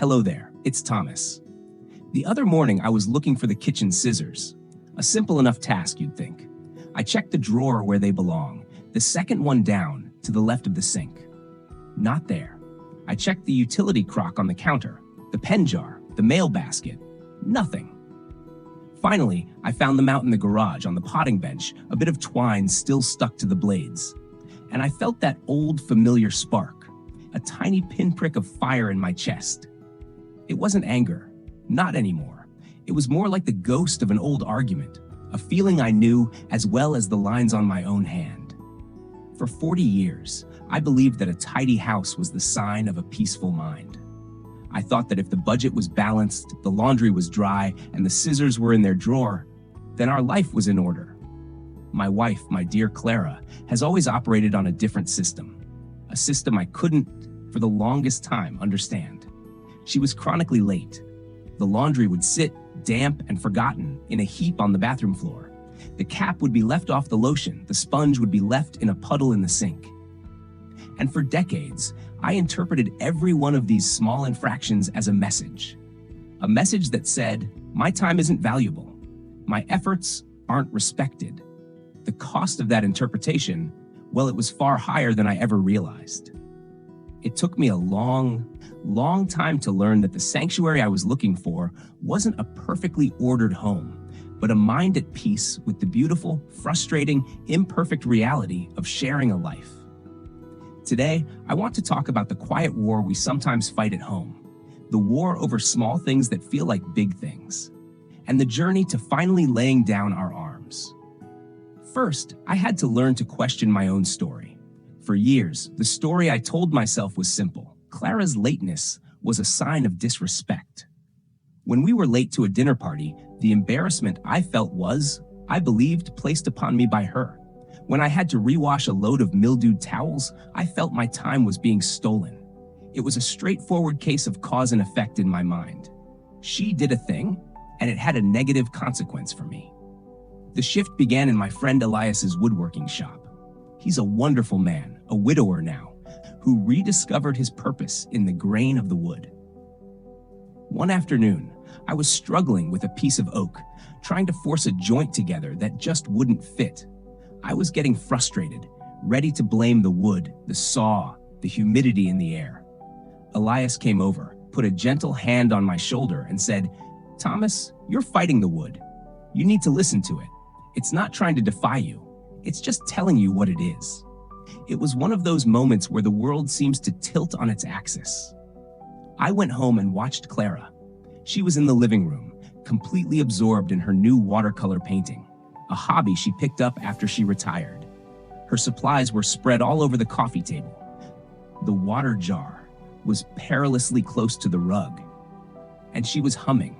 Hello there, it's Thomas. The other morning I was looking for the kitchen scissors. A simple enough task, you'd think. I checked the drawer where they belong, the second one down to the left of the sink. Not there. I checked the utility crock on the counter, the pen jar, the mail basket. Nothing. Finally, I found them out in the garage on the potting bench, a bit of twine still stuck to the blades. And I felt that old familiar spark, a tiny pinprick of fire in my chest. It wasn't anger, not anymore. It was more like the ghost of an old argument, a feeling I knew as well as the lines on my own hand. For 40 years, I believed that a tidy house was the sign of a peaceful mind. I thought that if the budget was balanced, the laundry was dry, and the scissors were in their drawer, then our life was in order. My wife, my dear Clara, has always operated on a different system, a system I couldn't, for the longest time, understand. She was chronically late. The laundry would sit, damp and forgotten, in a heap on the bathroom floor. The cap would be left off the lotion, the sponge would be left in a puddle in the sink. And for decades, I interpreted every one of these small infractions as a message that said, my time isn't valuable, my efforts aren't respected. The cost of that interpretation, well, it was far higher than I ever realized. It took me a long time to learn that the sanctuary I was looking for wasn't a perfectly ordered home, but a mind at peace with the beautiful, frustrating, imperfect reality of sharing a life. Today, I want to talk about the quiet war we sometimes fight at home, the war over small things that feel like big things, and the journey to finally laying down our arms. First, I had to learn to question my own story. For years, the story I told myself was simple. Clara's lateness was a sign of disrespect. When we were late to a dinner party, the embarrassment I felt was, I believed, placed upon me by her. When I had to rewash a load of mildewed towels, I felt my time was being stolen. It was a straightforward case of cause and effect in my mind. She did a thing, and it had a negative consequence for me. The shift began in my friend Elias's woodworking shop. He's a wonderful man, a widower now, who rediscovered his purpose in the grain of the wood. One afternoon, I was struggling with a piece of oak, trying to force a joint together that just wouldn't fit. I was getting frustrated, ready to blame the wood, the saw, the humidity in the air. Elias came over, put a gentle hand on my shoulder and said, "Thomas, you're fighting the wood. You need to listen to it. It's not trying to defy you. It's just telling you what it is." It was one of those moments where the world seems to tilt on its axis. I went home and watched Clara. She was in the living room, completely absorbed in her new watercolor painting, a hobby she picked up after she retired. Her supplies were spread all over the coffee table. The water jar was perilously close to the rug, and she was humming,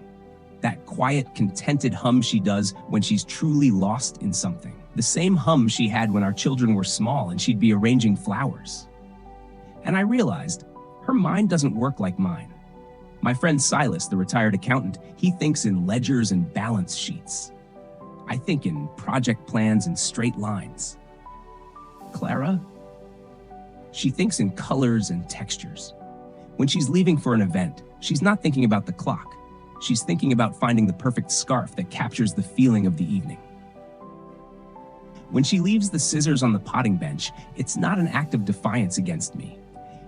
that quiet, contented hum she does when she's truly lost in something. The same hum she had when our children were small and she'd be arranging flowers. And I realized, her mind doesn't work like mine. My friend Silas, the retired accountant, he thinks in ledgers and balance sheets. I think in project plans and straight lines. Clara? She thinks in colors and textures. When she's leaving for an event, she's not thinking about the clock. She's thinking about finding the perfect scarf that captures the feeling of the evening. When she leaves the scissors on the potting bench, it's not an act of defiance against me.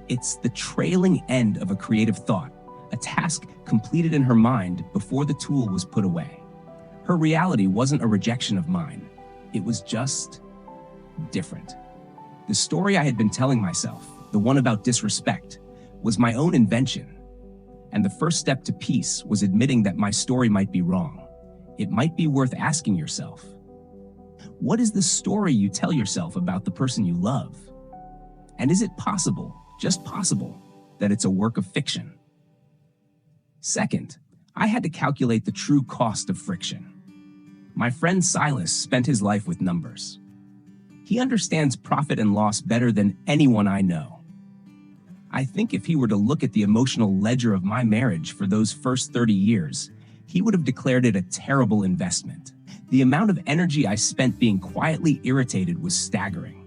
It's the trailing end of a creative thought, a task completed in her mind before the tool was put away. Her reality wasn't a rejection of mine. It was just different. The story I had been telling myself, the one about disrespect, was my own invention. And the first step to peace was admitting that my story might be wrong. It might be worth asking yourself, what is the story you tell yourself about the person you love? And is it possible, just possible, that it's a work of fiction? Second, I had to calculate the true cost of friction. My friend Silas spent his life with numbers. He understands profit and loss better than anyone I know. I think if he were to look at the emotional ledger of my marriage for those first 30 years, he would have declared it a terrible investment. The amount of energy I spent being quietly irritated was staggering.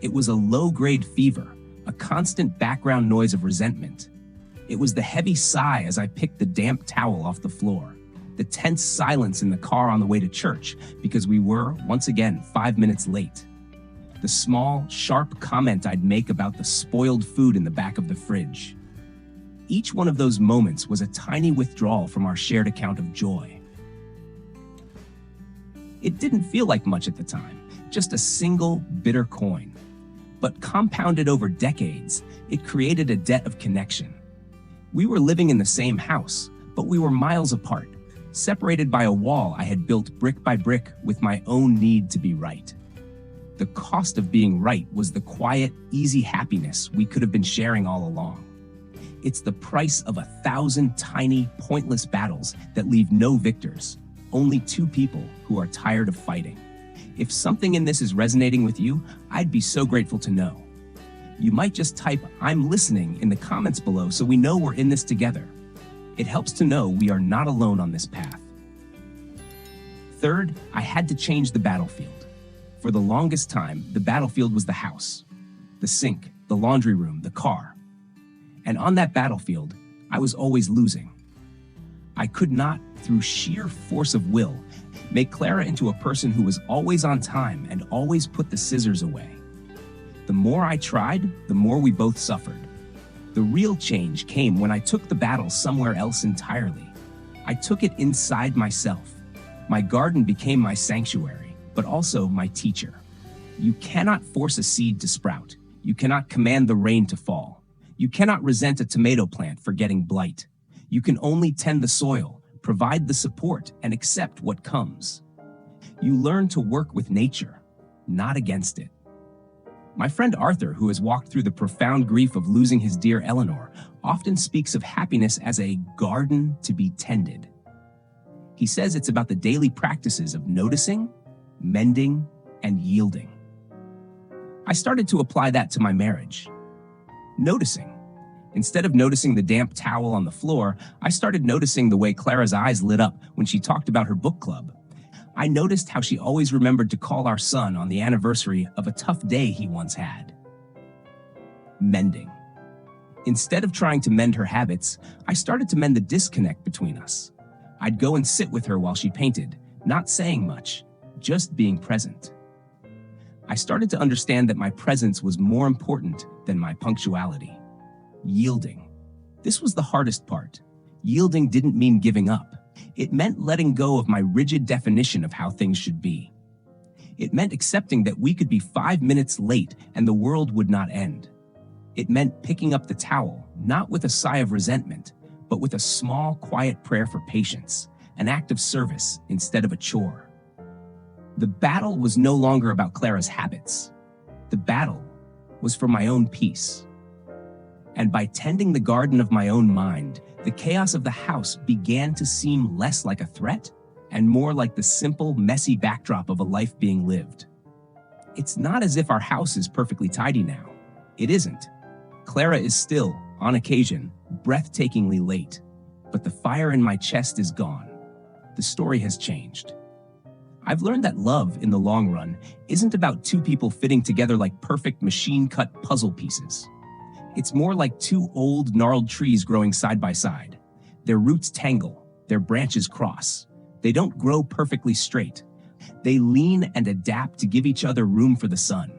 It was a low-grade fever, a constant background noise of resentment. It was the heavy sigh as I picked the damp towel off the floor, the tense silence in the car on the way to church because we were, once again, 5 minutes late. The small, sharp comment I'd make about the spoiled food in the back of the fridge. Each one of those moments was a tiny withdrawal from our shared account of joy. It didn't feel like much at the time, just a single bitter coin. But compounded over decades, it created a debt of connection. We were living in the same house, but we were miles apart, separated by a wall I had built brick by brick with my own need to be right. The cost of being right was the quiet, easy happiness we could have been sharing all along. It's the price of 1,000 tiny, pointless battles that leave no victors, only two people who are tired of fighting. If something in this is resonating with you, I'd be so grateful to know. You might just type "I'm listening" in the comments below so we know we're in this together. It helps to know we are not alone on this path. Third, I had to change the battlefield. For the longest time, the battlefield was the house, the sink, the laundry room, the car. And on that battlefield, I was always losing. I could not, through sheer force of will, make Clara into a person who was always on time and always put the scissors away. The more I tried, the more we both suffered. The real change came when I took the battle somewhere else entirely. I took it inside myself. My garden became my sanctuary, but also my teacher. You cannot force a seed to sprout. You cannot command the rain to fall. You cannot resent a tomato plant for getting blight. You can only tend the soil, provide the support, and accept what comes. You learn to work with nature, not against it. My friend Arthur, who has walked through the profound grief of losing his dear Eleanor, often speaks of happiness as a garden to be tended. He says it's about the daily practices of noticing, mending, and yielding. I started to apply that to my marriage. Noticing. Instead of noticing the damp towel on the floor, I started noticing the way Clara's eyes lit up when she talked about her book club. I noticed how she always remembered to call our son on the anniversary of a tough day he once had. Mending. Instead of trying to mend her habits, I started to mend the disconnect between us. I'd go and sit with her while she painted, not saying much, just being present. I started to understand that my presence was more important than my punctuality. Yielding. This was the hardest part. Yielding didn't mean giving up. It meant letting go of my rigid definition of how things should be. It meant accepting that we could be 5 minutes late and the world would not end. It meant picking up the towel, not with a sigh of resentment, but with a small, quiet prayer for patience, an act of service instead of a chore. The battle was no longer about Clara's habits. The battle was for my own peace. And by tending the garden of my own mind, the chaos of the house began to seem less like a threat and more like the simple, messy backdrop of a life being lived. It's not as if our house is perfectly tidy now. It isn't. Clara is still, on occasion, breathtakingly late, but the fire in my chest is gone. The story has changed. I've learned that love, in the long run, isn't about two people fitting together like perfect machine-cut puzzle pieces. It's more like two old, gnarled trees growing side by side. Their roots tangle, their branches cross. They don't grow perfectly straight. They lean and adapt to give each other room for the sun.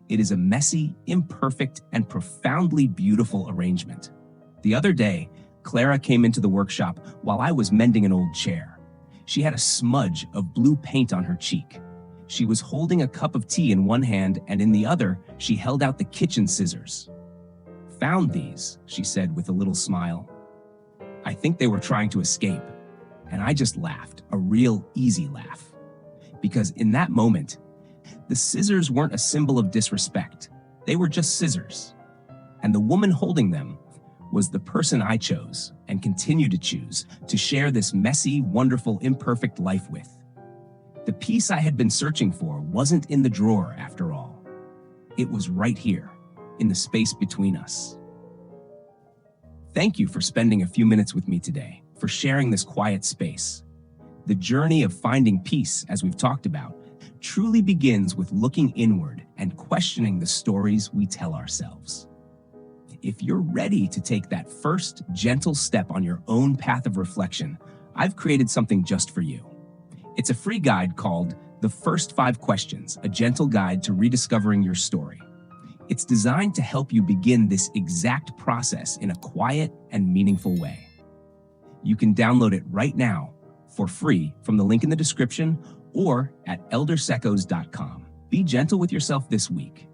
It is a messy, imperfect, and profoundly beautiful arrangement. The other day, Clara came into the workshop while I was mending an old chair. She had a smudge of blue paint on her cheek. She was holding a cup of tea in one hand, and in the other, she held out the kitchen scissors. "Found these," she said with a little smile. I think they were trying to escape, and I just laughed, a real easy laugh. Because in that moment, the scissors weren't a symbol of disrespect. They were just scissors. And the woman holding them was the person I chose and continue to choose to share this messy, wonderful, imperfect life with. The peace I had been searching for wasn't in the drawer after all. It was right here, in the space between us. Thank you for spending a few minutes with me today, for sharing this quiet space. The journey of finding peace, as we've talked about, truly begins with looking inward and questioning the stories we tell ourselves. if you're ready to take that first gentle step on your own path of reflection, I've created something just for you. It's a free guide called The First 5 Questions, a gentle guide to rediscovering your story. It's designed to help you begin this exact process in a quiet and meaningful way. You can download it right now for free from the link in the description or at eldersecos.com. Be gentle with yourself this week.